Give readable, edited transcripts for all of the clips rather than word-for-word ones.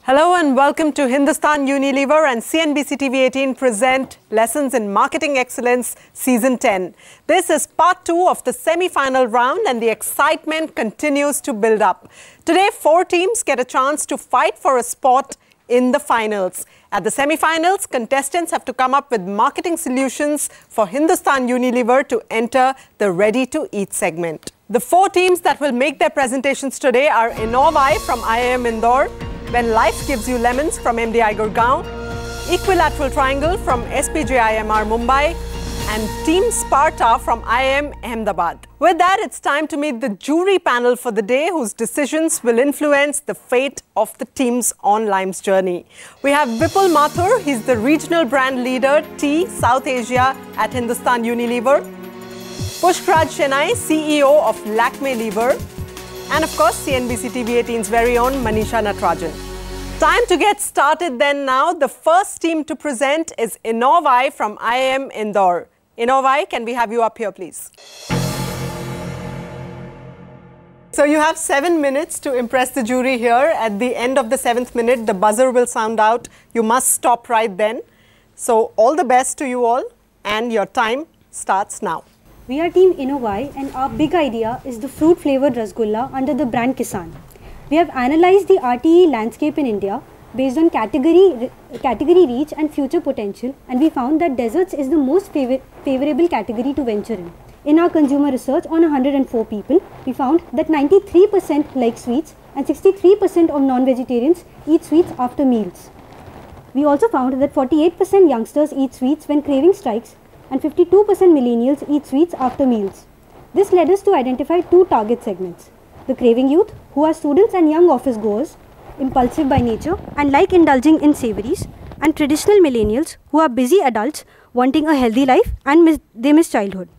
Hello and welcome to Hindustan Unilever and CNBC TV 18 present Lessons in Marketing Excellence Season 10. This is part 2 of the semi-final round and the excitement continues to build up. Today, 4 teams get a chance to fight for a spot in the finals. At the semi-finals, contestants have to come up with marketing solutions for Hindustan Unilever to enter the ready-to-eat segment. The 4 teams that will make their presentations today are Innov-1 from IIM Indore, When Life Gives You Lemons from MDI Gurgaon, Equilaterat Triangle from SPJIMR Mumbai, and Team Spara from IIM Ahmedabad. With that, it's time to meet the jury panel for the day, whose decisions will influence the fate of the teams on L.I.M.E's journey. We have Vipul Mathur, he's the Regional Brand Leader, Tea, South Asia at Hindustan Unilever. Pushkraj Chennai, CEO of L.I.M.E Lever. And of course, CNBC TV 18's very own Manisha Natarajan. Time to get started then now. The first team to present is Innov-1 from IIM Indore. Innov-1, can we have you up here, please? So you have 7 minutes to impress the jury here. At the end of the 7th minute, the buzzer will sound out. You must stop right then. So all the best to you all, and your time starts now. We are Team Innov-1 and our big idea is the fruit flavoured Rasgulla under the brand Kisan. We have analysed the RTE landscape in India based on category reach and future potential, and we found that desserts is the most favourable category to venture in. In our consumer research on 104 people, we found that 93% like sweets and 63% of non-vegetarians eat sweets after meals. We also found that 48% youngsters eat sweets when craving strikes, and 52% millennials eat sweets after meals. This led us to identify 2 target segments: the craving youth, who are students and young office goers, impulsive by nature and like indulging in savouries, and traditional millennials, who are busy adults wanting a healthy life and they miss childhood.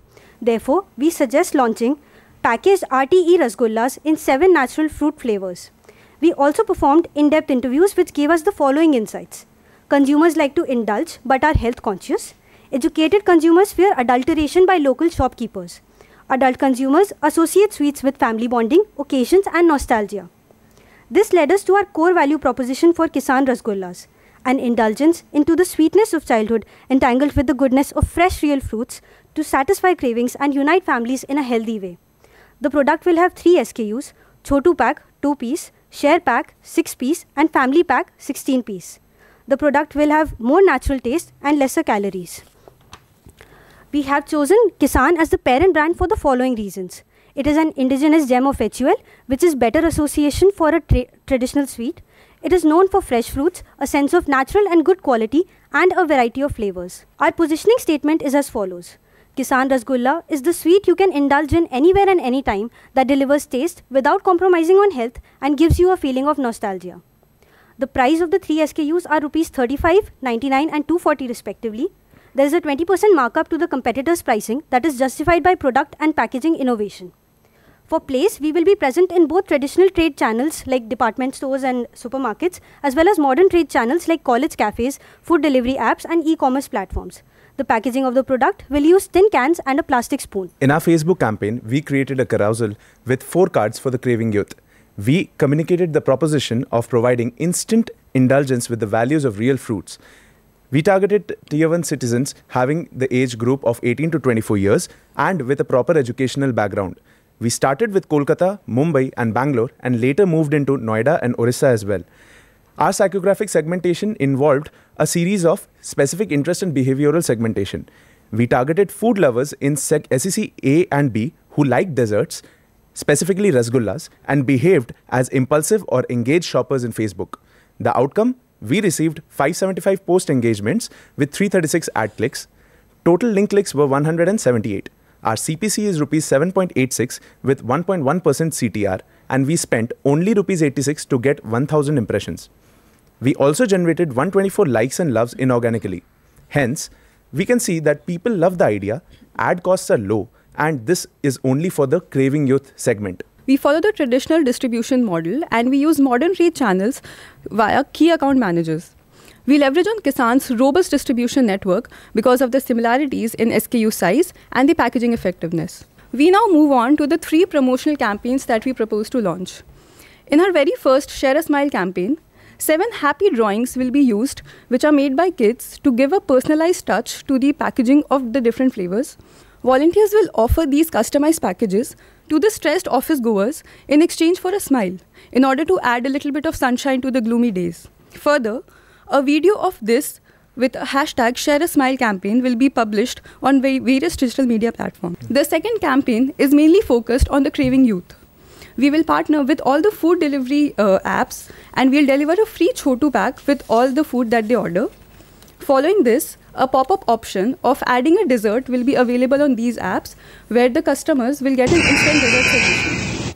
Therefore, we suggest launching packaged RTE Rasgullas in 7 natural fruit flavours. We also performed in-depth interviews which gave us the following insights. Consumers like to indulge but are health conscious. Educated consumers fear adulteration by local shopkeepers. Adult consumers associate sweets with family bonding, occasions and nostalgia. This led us to our core value proposition for Kisan Rasgullas, an indulgence into the sweetness of childhood entangled with the goodness of fresh real fruits to satisfy cravings and unite families in a healthy way. The product will have 3 SKUs: Chotu Pack 2-piece, Share Pack 6-piece and Family Pack 16-piece. The product will have more natural taste and lesser calories. We have chosen Kisan as the parent brand for the following reasons. It is an indigenous gem of HUL, which is better association for a traditional sweet. It is known for fresh fruits, a sense of natural and good quality, and a variety of flavors. Our positioning statement is as follows. Kisan Rasgulla is the sweet you can indulge in anywhere and anytime that delivers taste without compromising on health and gives you a feeling of nostalgia. The price of the 3 SKUs are Rs 35, 99 and 240 respectively. There is a 20% markup to the competitors' pricing that is justified by product and packaging innovation. For place, we will be present in both traditional trade channels like department stores and supermarkets, as well as modern trade channels like college cafes, food delivery apps and e-commerce platforms. The packaging of the product will use tin cans and a plastic spoon. In our Facebook campaign, we created a carousel with 4 cards for the craving youth. We communicated the proposition of providing instant indulgence with the values of real fruits. We targeted Tier 1 citizens having the age group of 18 to 24 years and with a proper educational background. We started with Kolkata, Mumbai and Bangalore and later moved into Noida and Orissa as well. Our psychographic segmentation involved a series of specific interest and behavioral segmentation. We targeted food lovers in SEC A and B who like desserts, specifically Rasgullas, and behaved as impulsive or engaged shoppers in Facebook. The outcome? We received 575 post engagements with 336 ad clicks. Total link clicks were 178. Our CPC is Rs 7.86 with 1.1% CTR, and we spent only Rs 86 to get 1000 impressions. We also generated 124 likes and loves inorganically. Hence, we can see that people love the idea, ad costs are low, and this is only for the craving youth segment. We follow the traditional distribution model and we use modern trade channels via key account managers. We leverage on Kisan's robust distribution network because of the similarities in SKU size and the packaging effectiveness. We now move on to the 3 promotional campaigns that we propose to launch. In our very first Share a Smile campaign, 7 happy drawings will be used, which are made by kids to give a personalized touch to the packaging of the different flavors. Volunteers will offer these customized packages to the stressed office goers in exchange for a smile, in order to add a little bit of sunshine to the gloomy days. Further, a video of this with a hashtag Share a Smile campaign will be published on various digital media platforms. The second campaign is mainly focused on the craving youth. We will partner with all the food delivery apps, and we'll deliver a free Chotu pack with all the food that they order. Following this, a pop-up option of adding a dessert will be available on these apps, where the customers will get an instant dessert solution.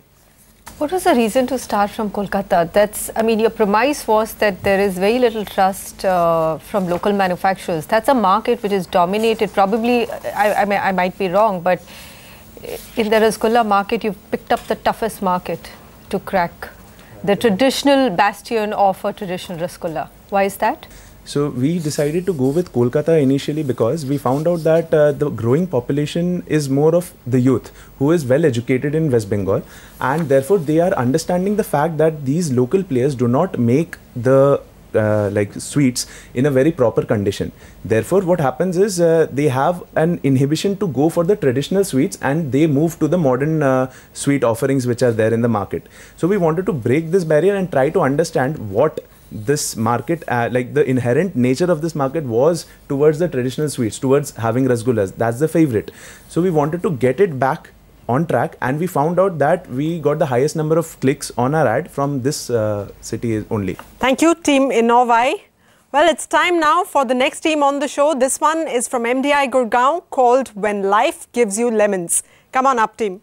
What was the reason to start from Kolkata? I mean, your premise was that there is very little trust from local manufacturers. That's a market which is dominated. Probably, I might be wrong, but in the Rasgulla market, you've picked up the toughest market to crack. The traditional bastion of a traditional Rasgulla. Why is that? So we decided to go with Kolkata initially because we found out that the growing population is more of the youth who is well educated in West Bengal, and therefore they are understanding the fact that these local players do not make the like sweets in a very proper condition. Therefore what happens is they have an inhibition to go for the traditional sweets, and they move to the modern sweet offerings which are there in the market. So we wanted to break this barrier and try to understand what this market, like the inherent nature of this market was towards the traditional sweets, towards having rasgullas. That's the favorite. So we wanted to get it back on track, and we found out that we got the highest number of clicks on our ad from this city only. Thank you, Team Innov-1. Well, it's time now for the next team on the show. This one is from MDI Gurgaon, called When Life Gives You Lemons. Come on up, team.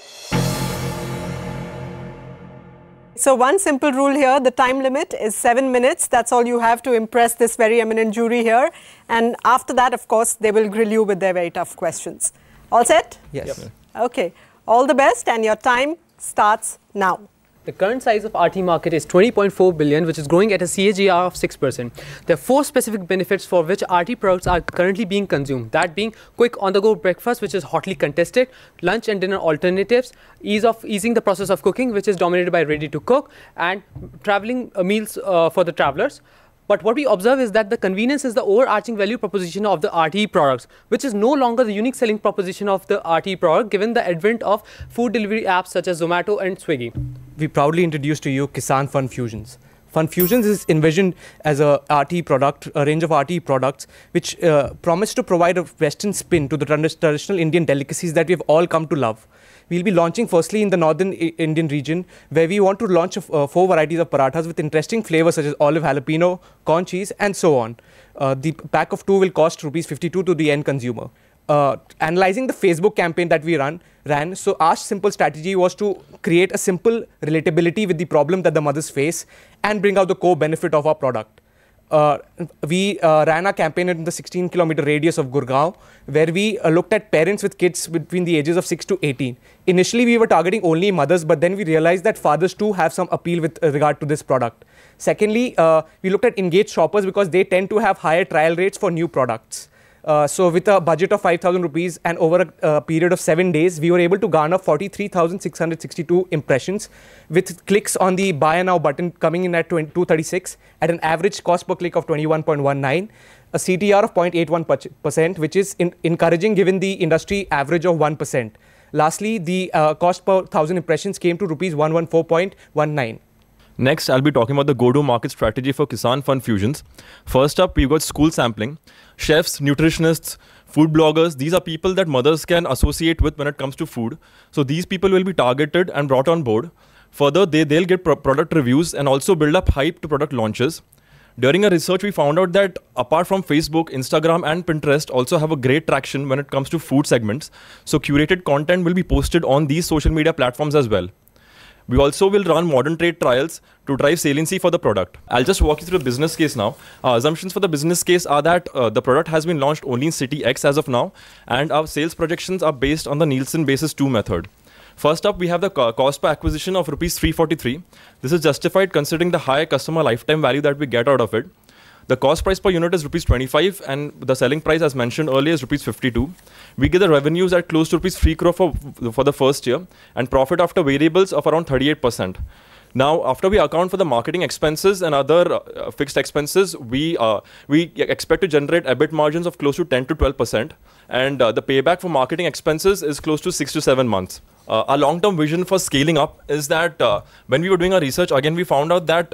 So one simple rule here, the time limit is 7 minutes. That's all you have to impress this very eminent jury here. And after that, of course, they will grill you with their very tough questions. All set? Yes. Yep. Okay. All the best, and your time starts now. The current size of RT market is 20.4 billion, which is growing at a CAGR of 6%. There are 4 specific benefits for which RT products are currently being consumed. That being quick on-the-go breakfast, which is hotly contested, lunch and dinner alternatives, easing the process of cooking, which is dominated by ready-to-cook, and traveling meals for the travelers. But what we observe is that the convenience is the overarching value proposition of the RTE products, which is no longer the unique selling proposition of the RTE product, given the advent of food delivery apps such as Zomato and Swiggy. We proudly introduce to you Kisan Fun Fusions. Fun Fusions is envisioned as a RTE product, a range of RTE products, which promise to provide a Western spin to the traditional Indian delicacies that we've all come to love. We'll be launching firstly in the northern Indian region, where we want to launch 4 varieties of parathas with interesting flavors such as olive jalapeno, corn cheese, and so on. The pack of 2 will cost ₹52 to the end consumer. Analyzing the Facebook campaign that we ran, so our simple strategy was to create a simple relatability with the problem that the mothers face and bring out the core benefit of our product. We ran our campaign in the 16-kilometer radius of Gurgaon, where we looked at parents with kids between the ages of 6 to 18. Initially, we were targeting only mothers, but then we realized that fathers too have some appeal with regard to this product. Secondly, we looked at engaged shoppers because they tend to have higher trial rates for new products. So with a budget of 5,000 rupees and over a period of 7 days, we were able to garner 43,662 impressions with clicks on the buy now button coming in at 236 at an average cost per click of 21.19, a CTR of 0.81%, which is encouraging given the industry average of 1%. Lastly, the cost per 1,000 impressions came to rupees 114.19. Next, I'll be talking about the go-to-market strategy for Kisan Fun Fusions. First up, we've got school sampling. Chefs, nutritionists, food bloggers, these are people that mothers can associate with when it comes to food. So these people will be targeted and brought on board. Further, they'll get product reviews and also build up hype to product launches. During our research, we found out that apart from Facebook, Instagram and Pinterest also have a great traction when it comes to food segments. So curated content will be posted on these social media platforms as well. We also will run modern trade trials to drive saliency for the product. I'll just walk you through the business case now. Our assumptions for the business case are that the product has been launched only in City X as of now, and our sales projections are based on the Nielsen basis 2 method. First up, we have the cost per acquisition of rupees 343. This is justified considering the high customer lifetime value that we get out of it. The cost price per unit is rupees 25, and the selling price, as mentioned earlier, is rupees 52. We get the revenues at close to rupees 3 crore for the first year, and profit after variables of around 38%. Now, after we account for the marketing expenses and other fixed expenses, we expect to generate EBIT margins of close to 10 to 12%. And the payback for marketing expenses is close to 6 to 7 months. Our long-term vision for scaling up is that when we were doing our research, again, we found out that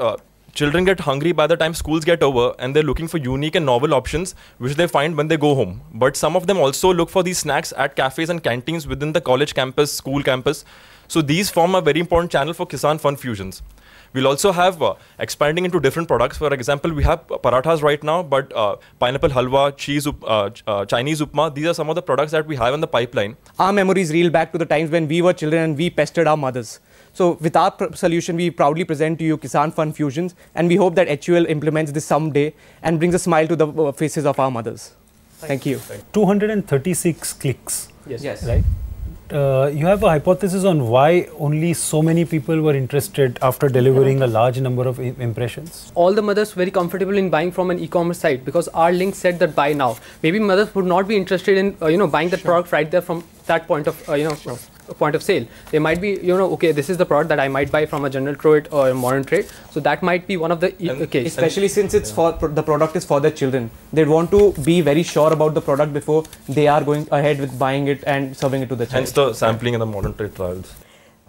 children get hungry by the time schools get over, and they're looking for unique and novel options, which they find when they go home. But some of them also look for these snacks at cafes and canteens within the college campus, school campus. So these form a very important channel for Kisan Fun Fusions. We'll also have expanding into different products. For example, we have parathas right now, but pineapple halwa, Chinese upma, these are some of the products that we have in the pipeline. Our memories reel back to the times when we were children and we pestered our mothers. So with our solution, we proudly present to you Kisan Fun Fusions, and we hope that HUL implements this someday and brings a smile to the faces of our mothers. Thank you. 236 clicks. Yes. Right? You have a hypothesis on why only so many people were interested after delivering a large number of impressions? All the mothers very comfortable in buying from an e-commerce site because our link said that buy now. Maybe mothers would not be interested in buying that product right there from that point of point of sale. They might be okay, this is the product that I might buy from a general trade or a modern trade. So that might be one of the case. Especially since it's for the product is for their children. They want to be very sure about the product before they are going ahead with buying it and serving it to the child. Hence the sampling and the modern trade trials.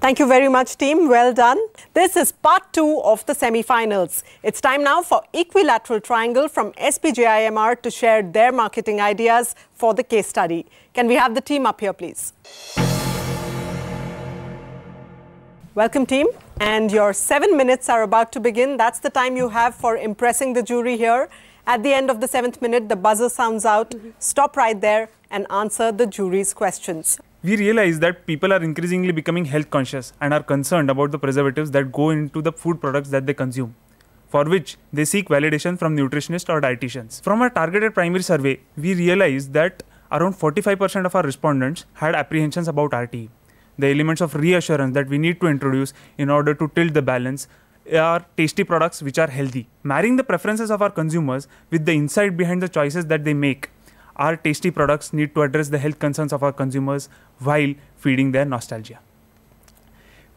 Thank you very much, team. Well done. This is part 2 of the semi-finals. It's time now for Equilaterat Triangle from SPJIMR to share their marketing ideas for the case study. Can we have the team up here, please? Welcome, team. And your 7 minutes are about to begin. That's the time you have for impressing the jury here. At the end of the 7th minute, the buzzer sounds out. Stop right there and answer the jury's questions. We realize that people are increasingly becoming health conscious and are concerned about the preservatives that go into the food products that they consume, for which they seek validation from nutritionists or dietitians. From our targeted primary survey, we realized that around 45% of our respondents had apprehensions about RTE. The elements of reassurance that we need to introduce in order to tilt the balance are tasty products which are healthy. Marrying the preferences of our consumers with the insight behind the choices that they make, our tasty products need to address the health concerns of our consumers while feeding their nostalgia.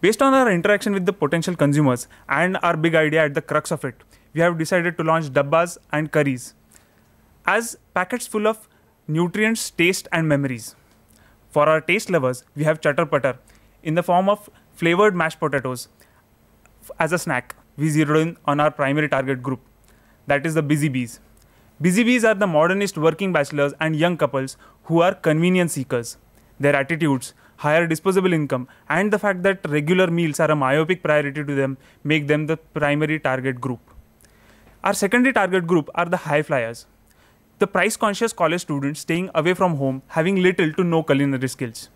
Based on our interaction with the potential consumers and our big idea at the crux of it, we have decided to launch dabbas and curries as packets full of nutrients, taste and memories. For our taste lovers, we have chatar patar in the form of flavored mashed potatoes. As a snack, we zeroed in on our primary target group, that is the busy bees. Busy bees are the modernist working bachelors and young couples who are convenience seekers. Their attitudes, higher disposable income, and the fact that regular meals are a myopic priority to them make them the primary target group. Our secondary target group are the high flyers, the price-conscious college students staying away from home, having little to no culinary skills.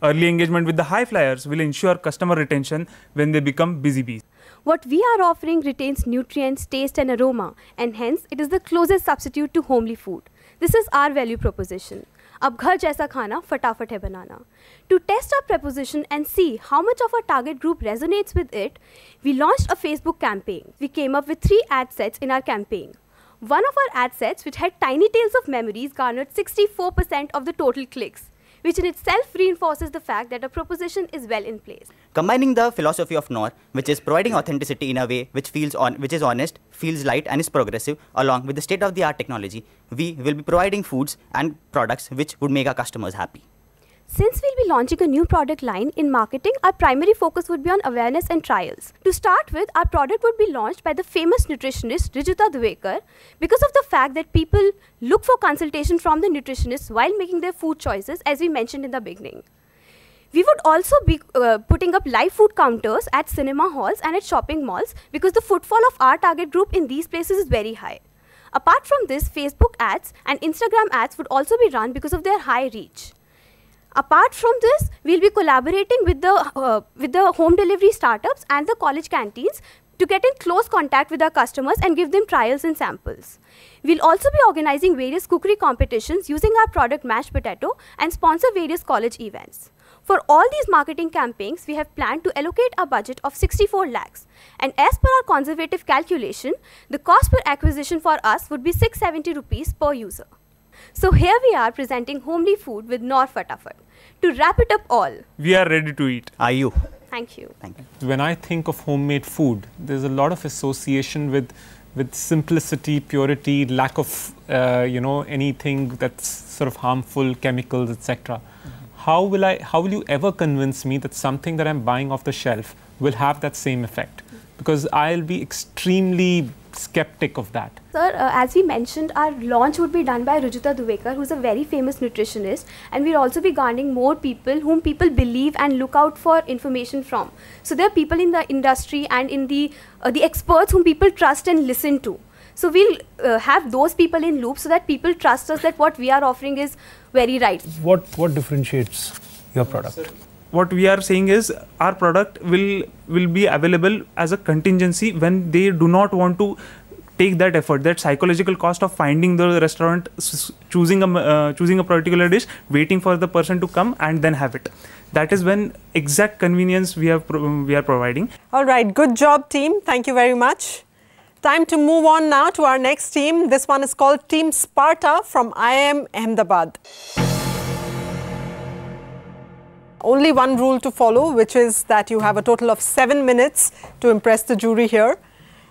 Early engagement with the high flyers will ensure customer retention when they become busy bees. What we are offering retains nutrients, taste and aroma, and hence it is the closest substitute to homely food. This is our value proposition. Ab ghar jaisa khana, fatafat hai banana. To test our proposition and see how much of our target group resonates with it, we launched a Facebook campaign. We came up with 3 ad sets in our campaign. One of our ad sets, which had tiny tales of memories, garnered 64% of the total clicks, which in itself reinforces the fact that our proposition is well in place. Combining the philosophy of Noor, which is providing authenticity in a way which is honest, feels light and is progressive, along with the state-of-the-art technology, we will be providing foods and products which would make our customers happy. Since we'll be launching a new product line in marketing, our primary focus would be on awareness and trials. To start with, our product would be launched by the famous nutritionist Rijita Duvekar because of the fact that people look for consultation from the nutritionists while making their food choices, as we mentioned in the beginning. We would also be putting up live food counters at cinema halls and at shopping malls because the footfall of our target group in these places is very high. Apart from this, Facebook ads and Instagram ads would also be run because of their high reach. Apart from this, we'll be collaborating with the home delivery startups and the college canteens to get in close contact with our customers and give them trials and samples. We'll also be organizing various cookery competitions using our product mashed potato and sponsor various college events. For all these marketing campaigns, we have planned to allocate a budget of 64 lakhs. And as per our conservative calculation, the cost per acquisition for us would be 670 rupees per user. So here we are presenting homely food with Noor Fatafat. To wrap it up all, we are ready to eat. Are you? Thank you. Thank you. When I think of homemade food, there's a lot of association with simplicity, purity, lack of anything that's sort of harmful, chemicals, etc. How will you ever convince me that something that I'm buying off the shelf will have that same effect? Because I'll be extremely skeptic of that. Sir, as we mentioned, our launch would be done by Rujuta Duvekar, who's a very famous nutritionist, and we'll also be garnering more people whom people believe and look out for information from. So there are people in the industry and in the experts whom people trust and listen to. So we'll have those people in loop so that people trust us that what we are offering is very right. What differentiates your product? What we are saying is our product will be available as a contingency when they do not want to take that effort, that psychological cost of finding the restaurant, choosing a particular dish, waiting for the person to come and then have it. That is when exact convenience we are providing. All right, good job team. Thank you very much. Time to move on now to our next team. This one is called Team Spara from IIM Ahmedabad. Only one rule to follow, which is that you have a total of 7 minutes to impress the jury here.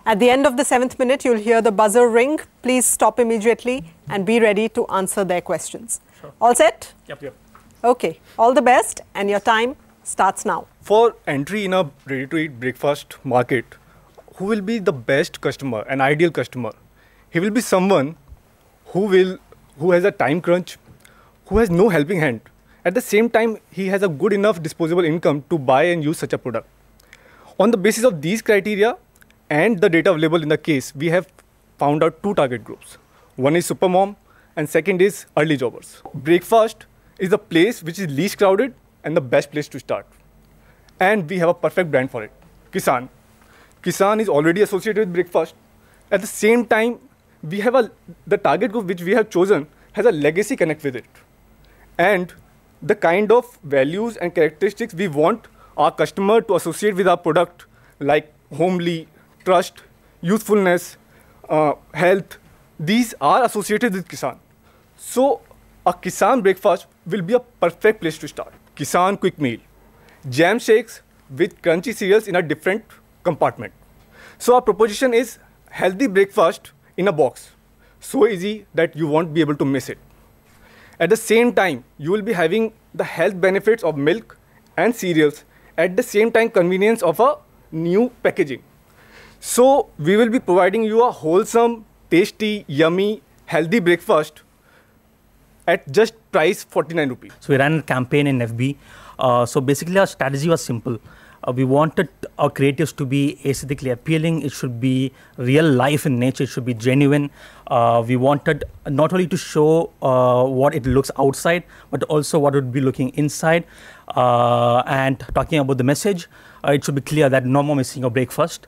At the end of the 7th minute, you'll hear the buzzer ring. Please stop immediately and be ready to answer their questions. Sure. All set? Yep. Okay. All the best, and your time starts now. For entry in a ready-to-eat breakfast market, who will be the best customer, an ideal customer? He will be someone who has a time crunch, who has no helping hand. At the same time, he has a good enough disposable income to buy and use such a product. On the basis of these criteria and the data available in the case, we have found out 2 target groups. One is supermom and second is early jobbers. Breakfast is the place which is least crowded and the best place to start. And we have a perfect brand for it, Kisan. Kisan is already associated with breakfast. At the same time, we have the target group which we have chosen has a legacy connect with it. And the kind of values and characteristics we want our customer to associate with our product, like homely, trust, youthfulness, health, these are associated with Kisan. So a Kisan breakfast will be a perfect place to start. Kisan quick meal, jam shakes with crunchy cereals in a different compartment. So our proposition is healthy breakfast in a box. So easy that you won't be able to miss it. At the same time, you will be having the health benefits of milk and cereals, at the same time convenience of a new packaging. So we will be providing you a wholesome, tasty, yummy, healthy breakfast at just price 49 rupees. So we ran a campaign in FB. So basically our strategy was simple. We wanted our creatives to be aesthetically appealing. It should be real life in nature. It should be genuine. We wanted not only to show what it looks outside, but also what it would be looking inside. And talking about the message, it should be clear that no more missing your breakfast.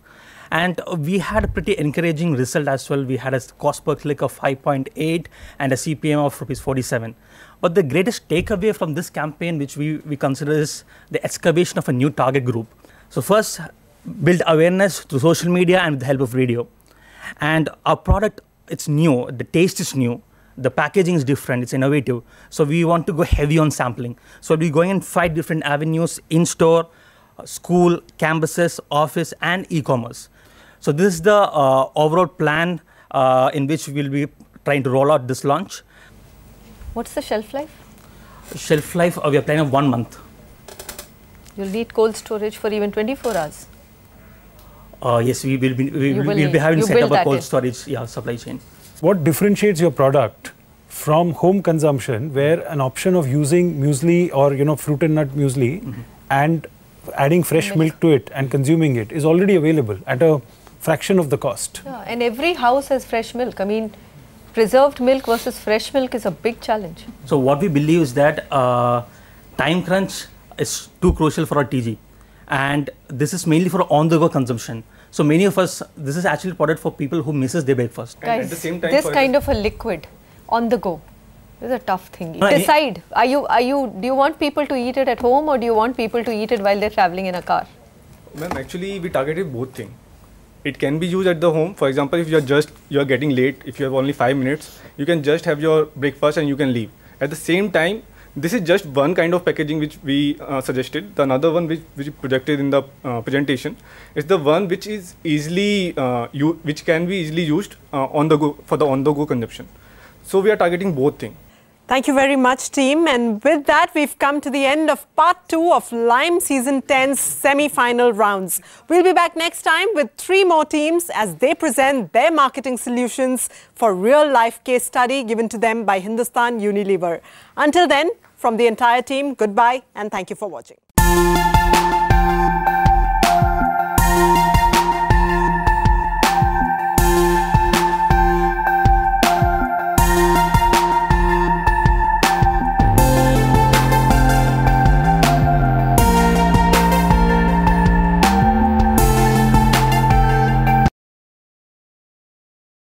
And we had a pretty encouraging result as well. We had a cost per click of 5.8 and a CPM of ₹47. But the greatest takeaway from this campaign, which we consider is the excavation of a new target group. So first, build awareness through social media and with the help of radio. And our product, it's new, the taste is new, the packaging is different, it's innovative. So we want to go heavy on sampling. So we'll be going in 5 different avenues: in-store, school, campuses, office, and e-commerce. So this is the overall plan in which we'll be trying to roll out this launch. What's the shelf life? Shelf life, we are planning 1 month. You'll need cold storage for even 24 hours. Yes, we will be having set up a cold storage supply chain. What differentiates your product from home consumption, where an option of using muesli or fruit and nut muesli and adding fresh milk to it and consuming it is already available at a fraction of the cost? Yeah, and every house has fresh milk. I mean, preserved milk versus fresh milk is a big challenge. So what we believe is that time crunch is too crucial for our TG, and this is mainly for on-the-go consumption. So many of us, this is actually product for people who misses their breakfast. Guys, at the same time, this kind of a liquid on the go is a tough thing. Decide, do you want people to eat it at home, or do you want people to eat it while they're traveling in a car? Ma'am, actually we targeted both things. It can be used at the home. For example, if you're getting late, if you have only 5 minutes, you can just have your breakfast and you can leave. At the same time, This is just one kind of packaging which we suggested. The another one which projected in the presentation is the one which is easily which can be easily used on the go for the on-the-go consumption. So we are targeting both things. Thank you very much, team. And with that, we've come to the end of part 2 of L.I.M.E Season 10's semi-final rounds. We'll be back next time with 3 more teams as they present their marketing solutions for real-life case study given to them by Hindustan Unilever. Until then, from the entire team, goodbye and thank you for watching.